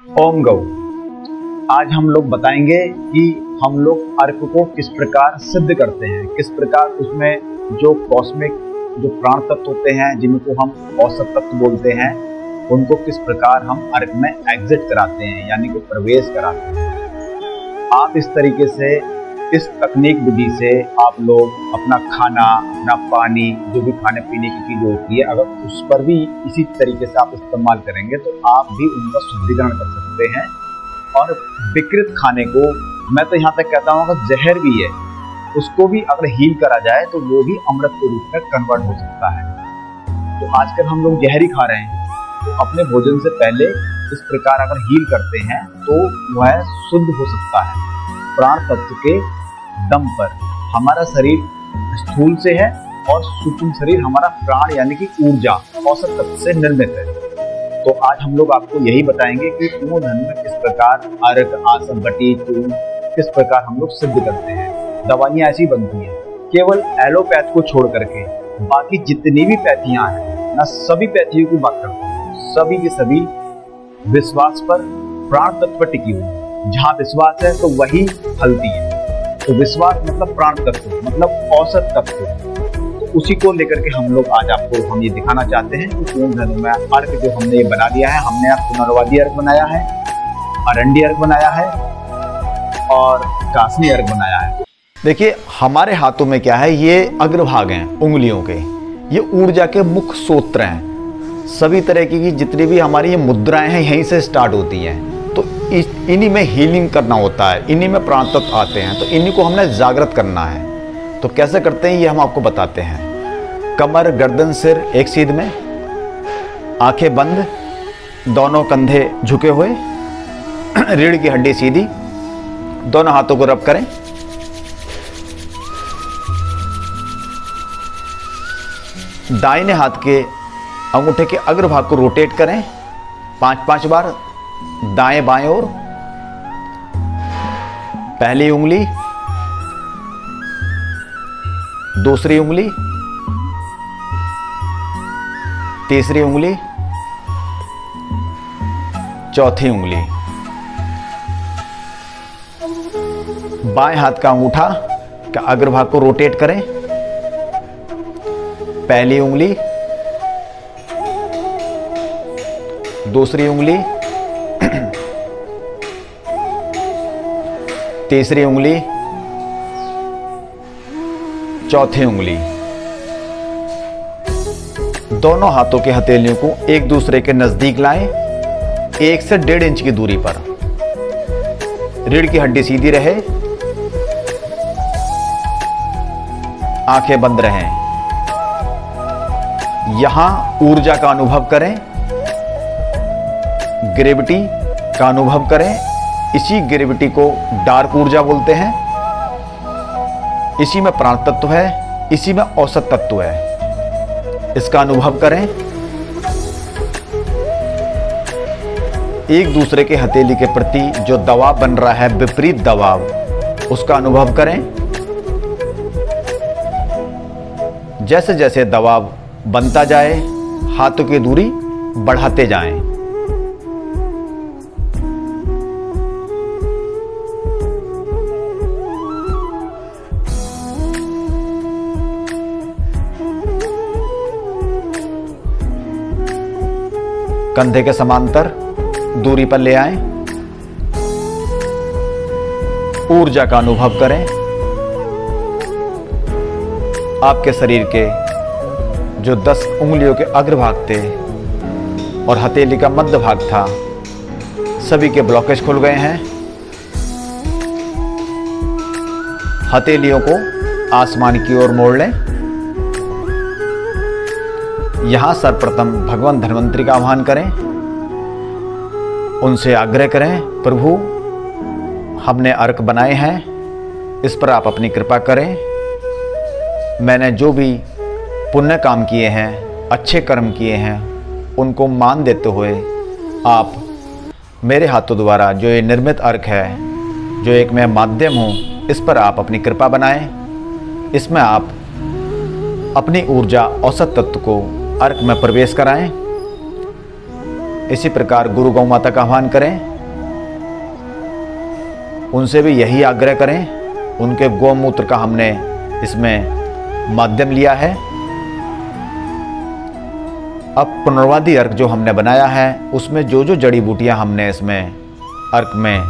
ओम गौ। आज हम लोग बताएंगे कि हम लोग अर्क को किस प्रकार सिद्ध करते हैं, किस प्रकार उसमें जो कॉस्मिक जो प्राण तत्व होते हैं जिनको हम औसत तत्व बोलते हैं, उनको किस प्रकार हम अर्क में एग्जिट कराते हैं, यानी कि प्रवेश कराते हैं। आप इस तरीके से, इस तकनीक विधि से आप लोग अपना खाना, अपना पानी, जो भी खाने पीने की चीज होती है, अगर उस पर भी इसी तरीके से आप इस्तेमाल करेंगे तो आप भी उनका शुद्धिकरण कर सकते हैं। और विकृत खाने को, मैं तो यहाँ तक कहता हूँ अगर जहर भी है उसको भी अगर हील करा जाए तो वो भी अमृत के रूप में कन्वर्ट हो सकता है। तो आजकल हम लोग जहर ही खा रहे हैं, तो अपने भोजन से पहले इस प्रकार अगर हील करते हैं तो वह शुद्ध हो सकता है। प्राण तत्व के दम पर हमारा शरीर स्थूल से है और सूक्ष्म शरीर हमारा प्राण यानी कि ऊर्जा औसत तत्व से निर्मित है। तो आज हम लोग आपको यही बताएंगे कि पूर्ण धन में किस प्रकार अर्क, आसन, बटी, चूर्ण किस प्रकार हम लोग सिद्ध करते हैं। दवाइयाँ ऐसी बनती हैं, केवल एलोपैथ को छोड़ करके बाकी जितनी भी पैथियां हैं, मैं सभी पैथियों की बात करता हूँ, सभी के सभी विश्वास पर, प्राण तत्व पर टिकी हुई। जहाँ विश्वास है तो वही फलती है। तो विश्वास मतलब प्राण तत्व, मतलब औसत तत्व। तो उसी को लेकर के हम लोग आज आपको हम ये दिखाना चाहते हैं कि पूर्ण धनु में अर्क जो हमने ये बना दिया है। हमने आप पुनर्वादी अर्क बनाया है, अरंडी अर्क बनाया है और कासनी अर्क बनाया है। देखिए हमारे हाथों में क्या है, ये अग्रभाग हैं उंगलियों के, ये ऊर्जा के मुख्य स्रोत हैं। सभी तरह की जितनी भी हमारी ये मुद्राएं हैं यहीं से स्टार्ट होती हैं। तो इन्हीं में हीलिंग करना होता है, इन्हीं में प्राण तत्व आते हैं, तो इन्हीं को हमने जागृत करना है। तो कैसे करते हैं ये हम आपको बताते हैं। कमर, गर्दन, सिर एक सीध में, आंखें बंद, दोनों कंधे झुके हुए, रीढ़ की हड्डी सीधी, दोनों हाथों को रब करें। दाहिने हाथ के अंगूठे के अग्रभाग को रोटेट करें 5-5 बार, दाएं बाएं ओर। पहली उंगली, दूसरी उंगली, तीसरी उंगली, चौथी उंगली। बाएं हाथ का अंगूठा का अग्रभाग को रोटेट करें। पहली उंगली, दूसरी उंगली, तीसरी उंगली, चौथी उंगली। दोनों हाथों के हथेलियों को एक दूसरे के नजदीक लाएं, 1 से 1.5 इंच की दूरी पर। रीढ़ की हड्डी सीधी रहे, आंखें बंद रहें। यहां ऊर्जा का अनुभव करें, ग्रेविटी का अनुभव करें। इसी ग्रेविटी को डार्क ऊर्जा बोलते हैं। इसी में प्राण तत्व है, इसी में औसत तत्व है। इसका अनुभव करें। एक दूसरे के हथेली के प्रति जो दबाव बन रहा है, विपरीत दबाव, उसका अनुभव करें। जैसे जैसे दबाव बनता जाए, हाथों की दूरी बढ़ाते जाएं। कंधे के समांतर दूरी पर ले आएं। ऊर्जा का अनुभव करें। आपके शरीर के जो 10 उंगलियों के अग्रभाग थे और हथेली का मध्य भाग था, सभी के ब्लॉकेज खुल गए हैं। हथेलियों को आसमान की ओर मोड़ लें। यहां सर्वप्रथम भगवान धन्वंतरी का आह्वान करें। उनसे आग्रह करें, प्रभु हमने अर्क बनाए हैं, इस पर आप अपनी कृपा करें। मैंने जो भी पुण्य काम किए हैं, अच्छे कर्म किए हैं, उनको मान देते हुए आप मेरे हाथों द्वारा जो ये निर्मित अर्क है, जो एक मैं माध्यम हूँ, इस पर आप अपनी कृपा बनाएं। इसमें आप अपनी ऊर्जा औसत तत्व को अर्क में प्रवेश कराएं। इसी प्रकार गुरु गौ माता का आह्वान करें, उनसे भी यही आग्रह करें। उनके गौमूत्र का हमने इसमें माध्यम लिया है। अब पुनर्वादी अर्क जो हमने बनाया है उसमें जो जो जड़ी बूटियां हमने इसमें अर्क में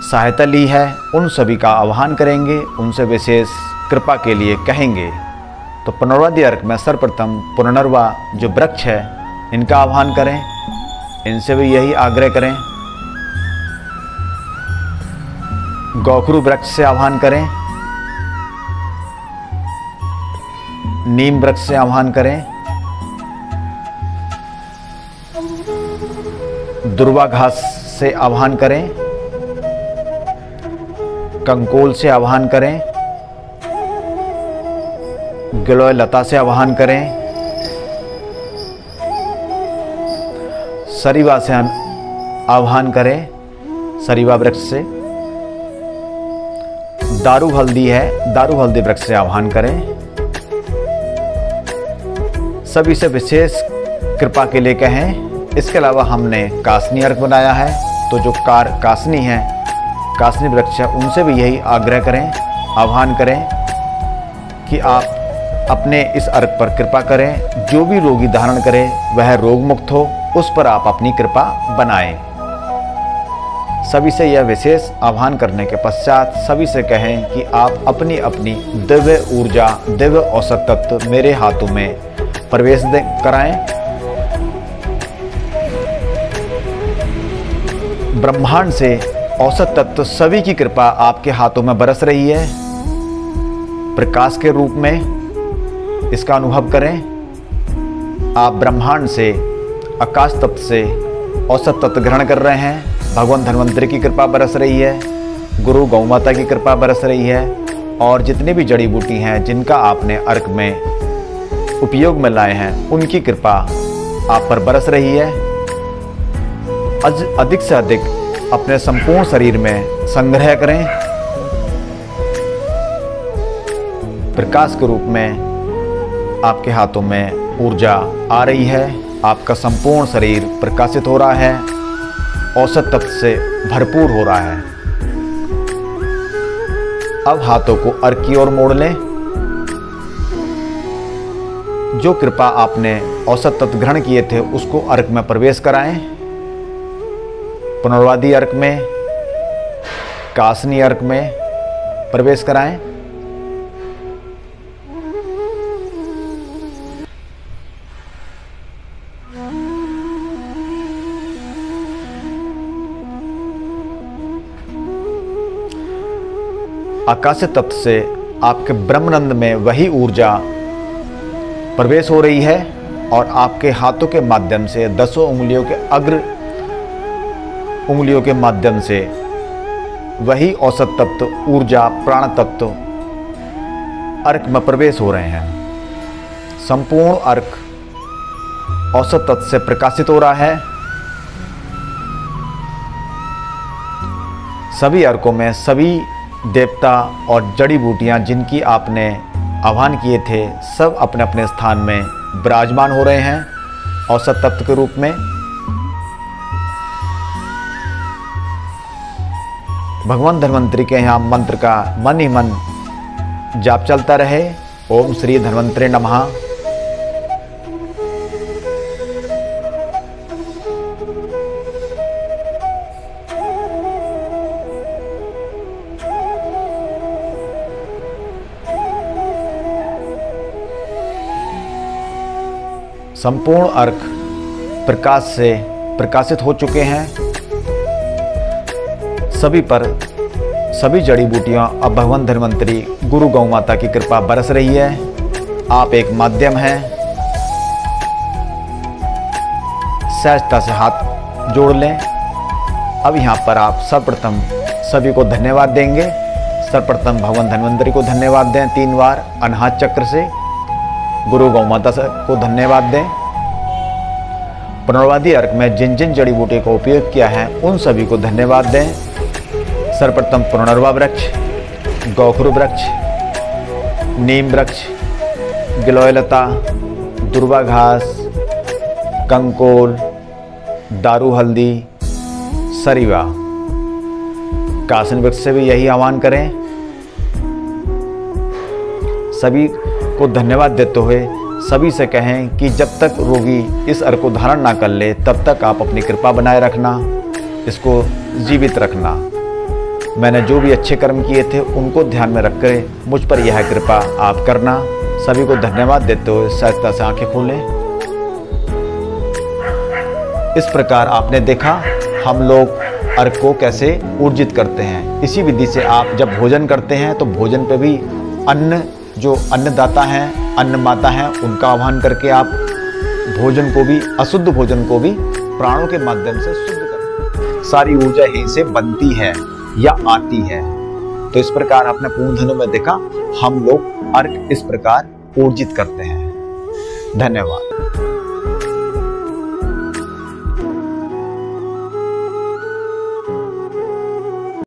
सहायता ली है उन सभी का आह्वान करेंगे, उनसे विशेष कृपा के लिए कहेंगे। तो पुनर्वादी अर्क में सर्वप्रथम पुनर्वा जो वृक्ष है इनका आह्वान करें, इनसे भी यही आग्रह करें। गौखरू वृक्ष से आह्वान करें, नीम वृक्ष से आह्वान करें, दुर्वा घास से आह्वान करें, कंकोल से आह्वान करें, गिलोय लता से आह्वान करें, सरीवा से आह्वान करें, सरीवा वृक्ष से। दारू हल्दी है, दारू हल्दी वृक्ष से आह्वान करें। सभी से विशेष कृपा के लिए कहें। इसके अलावा हमने कासनी अर्क बनाया है, तो जो कासनी है, कासनी वृक्ष है, उनसे भी यही आग्रह करें, आह्वान करें कि आप अपने इस अर्क पर कृपा करें। जो भी रोगी धारण करे वह रोग मुक्त हो, उस पर आप अपनी कृपा बनाएं। सभी से यह विशेष आह्वान करने के पश्चात सभी से कहें कि आप अपनी अपनी दिव्य ऊर्जा, दिव्य औसत तत्व मेरे हाथों में प्रवेश कराएं। ब्रह्मांड से औसत तत्व सभी की कृपा आपके हाथों में बरस रही है प्रकाश के रूप में। इसका अनुभव करें। आप ब्रह्मांड से, आकाश तत्व से औसत तत्व ग्रहण कर रहे हैं। भगवान धन्वंतरि की कृपा बरस रही है, गुरु गौ माता की कृपा बरस रही है, और जितनी भी जड़ी बूटी हैं जिनका आपने अर्क में उपयोग में लाए हैं उनकी कृपा आप पर बरस रही है। अधिक से अधिक अपने संपूर्ण शरीर में संग्रह करें। प्रकाश के रूप में आपके हाथों में ऊर्जा आ रही है, आपका संपूर्ण शरीर प्रकाशित हो रहा है, औसत तत्व से भरपूर हो रहा है। अब हाथों को अर्क की ओर मोड़ लें। जो कृपा आपने औसत तत्व ग्रहण किए थे उसको अर्क में प्रवेश कराएं। पुनर्वादी अर्क में, कासनी अर्क में प्रवेश कराएं। आकाश तत्व से आपके ब्रह्मानंद में वही ऊर्जा प्रवेश हो रही है और आपके हाथों के माध्यम से 10 उंगलियों के अग्र उंगलियों के माध्यम से वही औसत तत्व, ऊर्जा, प्राण तत्व अर्क में प्रवेश हो रहे हैं। संपूर्ण अर्क औसत तत्व से प्रकाशित हो रहा है। सभी अर्कों में सभी देवता और जड़ी बूटियां जिनकी आपने आह्वान किए थे सब अपने अपने स्थान में विराजमान हो रहे हैं औसत तत्व के रूप में। भगवान धन्वंतरि के यहाँ मंत्र का मन ही मन जाप चलता रहे। ओम श्री धन्वंतरे नमः। संपूर्ण अर्क प्रकाश से प्रकाशित हो चुके हैं। सभी पर सभी जड़ी बूटियां अब भगवान धन्वंतरि गुरु गौ माता की कृपा बरस रही है। आप एक माध्यम हैं। सहजता से हाथ जोड़ लें। अब यहाँ पर आप सर्वप्रथम सभी को धन्यवाद देंगे। सर्वप्रथम भगवान धन्वंतरि को धन्यवाद दें 3 बार अनाहत चक्र से। गुरु गौ माता को धन्यवाद दें। पुनर्वादी अर्क में जिन जिन जड़ी बूटी का उपयोग किया है उन सभी को धन्यवाद दें। सर्वप्रथम पुनर्वा वृक्ष, गौखरू वृक्ष, नीम वृक्ष, गिलोय लता, दुर्वा घास, कंकोल, दारू हल्दी सरीवा कासन वृक्ष से भी यही आह्वान करें। सभी को धन्यवाद देते हुए सभी से कहें कि जब तक रोगी इस अर्घ को धारण ना कर ले तब तक आप अपनी कृपा बनाए रखना, इसको जीवित रखना। मैंने जो भी अच्छे कर्म किए थे उनको ध्यान में रखकर मुझ पर यह कृपा आप करना। सभी को धन्यवाद देते हुए सहजता से आंखें खोलें। इस प्रकार आपने देखा हम लोग अर्घ को कैसे ऊर्जित करते हैं। इसी विधि से आप जब भोजन करते हैं तो भोजन पे भी अन्न, जो अन्नदाता हैं, अन्न माता हैं, उनका आह्वान करके आप भोजन को भी, अशुद्ध भोजन को भी प्राणों के माध्यम से शुद्ध करते हैं। सारी ऊर्जा यहीं से बनती है या आती है। तो इस प्रकार आपने पूर्ण धनु में देखा हम लोग अर्घ इस प्रकार ऊर्जित करते हैं। धन्यवाद।